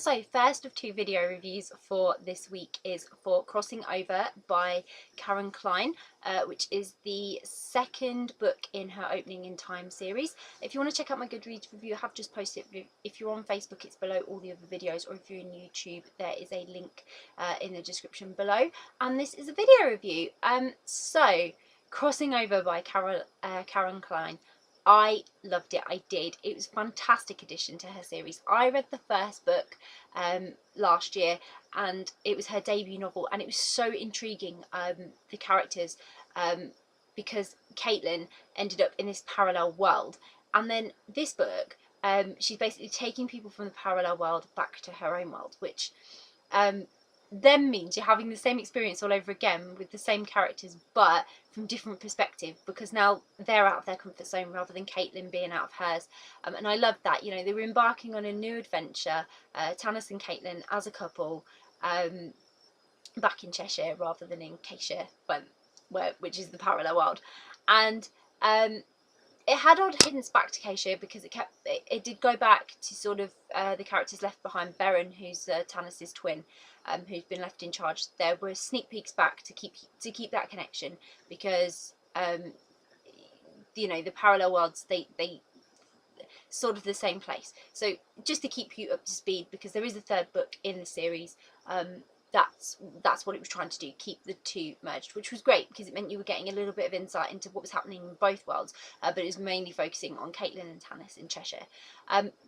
so first of two video reviews for this week is for Crossing Over by Klyne, which is the second book in her Opening in Time series. If you want to check out my Goodreads review, I have just posted it. If you're on Facebook, it's below all the other videos, or if you're in YouTube, there is a link in the description below. And this is a video review. So Crossing Over by Klyne. I loved it. I did. It was a fantastic addition to her series. I read the first book last year, and it was her debut novel, and it was so intriguing, the characters, because Klyne ended up in this parallel world, and then this book, she's basically taking people from the parallel world back to her own world, which then means you're having the same experience all over again with the same characters, but from different perspective, because now they're out of their comfort zone rather than Klyne being out of hers. And I loved that. You know, they were embarking on a new adventure, Tanis and Klyne as a couple, back in Cheshire rather than in Cheshire, which is the parallel world. And it had odd hints back to Cheshire, because it did go back to sort of the characters left behind. Beren, who's Tanis's twin, who's been left in charge. There were sneak peeks back to keep that connection, because you know, the parallel worlds, they sort of the same place. So just to keep you up to speed, because there is a third book in the series, that's what it was trying to do, keep the two merged, which was great, because it meant you were getting a little bit of insight into what was happening in both worlds, but it was mainly focusing on Klyne and Tanis in Cheshire.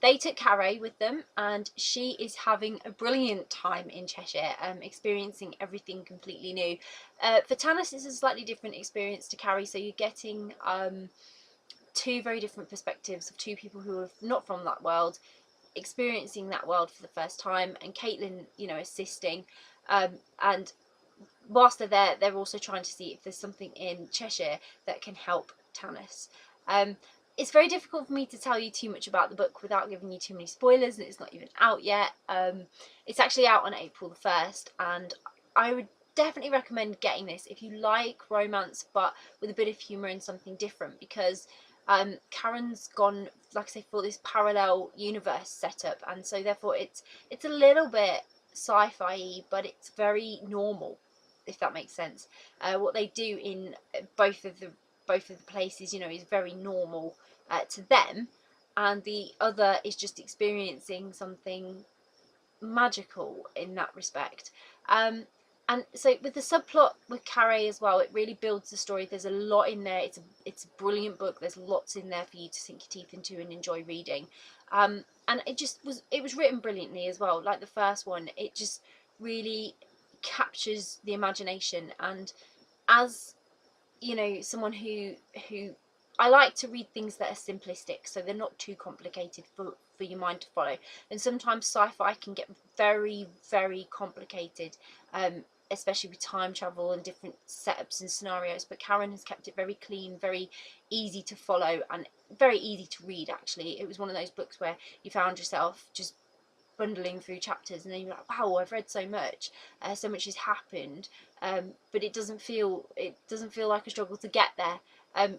They took Carrie with them, and she is having a brilliant time in Cheshire, experiencing everything completely new. For Tanis, it's a slightly different experience to Carrie, so you're getting two very different perspectives of two people who are not from that world, experiencing that world for the first time, and Klyne, you know, assisting. And whilst they're there, they're also trying to see if there's something in Cheshire that can help Tanis. It's very difficult for me to tell you too much about the book without giving you too many spoilers, and it's not even out yet. It's actually out on April the 1st, and I would definitely recommend getting this if you like romance, but with a bit of humour and something different, because Karen's gone, like I say, for this parallel universe setup, and so therefore it's a little bit sci-fi, but it's very normal, if that makes sense. What they do in both of the places, you know, is very normal to them, and the other is just experiencing something magical in that respect. And so with the subplot with Carrie as well, it really builds the story. There's a lot in there. It's a brilliant book. There's lots in there for you to sink your teeth into and enjoy reading. And it was written brilliantly as well. Like the first one, it just really captures the imagination. And as you know, someone who I like to read things that are simplistic, so they're not too complicated for your mind to follow. And sometimes sci-fi can get very, very complicated, especially with time travel and different setups and scenarios. But Karen has kept it very clean, very easy to follow, and very easy to read, actually. It was one of those books where you found yourself just bundling through chapters, and then you're like, wow, I've read so much has happened, but it doesn't feel like a struggle to get there.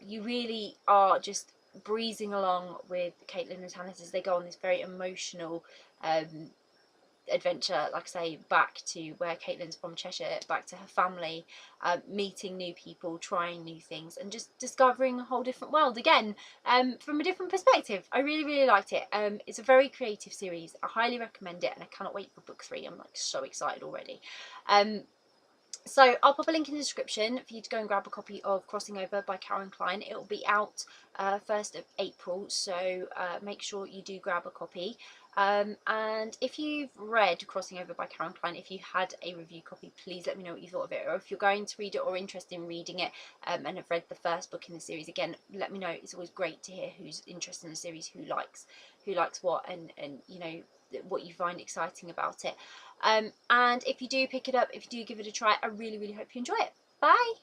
You really are just breezing along with Klyne and Tanis as they go on this very emotional adventure, like I say, back to where Klyne's from, Cheshire, back to her family, meeting new people, trying new things, and just discovering a whole different world again, from a different perspective. I really, really liked it. It's a very creative series. I highly recommend it, and I cannot wait for book 3. I'm like so excited already. So I'll pop a link in the description for you to go and grab a copy of Crossing Over by Klyne. It will be out 1st of April, so make sure you do grab a copy. And if you've read Crossing Over by Klyne, if you had a review copy, please let me know what you thought of it, or if you're going to read it or interested in reading it, and have read the first book in the series, again, let me know. It's always great to hear who's interested in the series, who likes what, and you know, what you find exciting about it. And if you do pick it up, if you do give it a try, I really, really hope you enjoy it. Bye!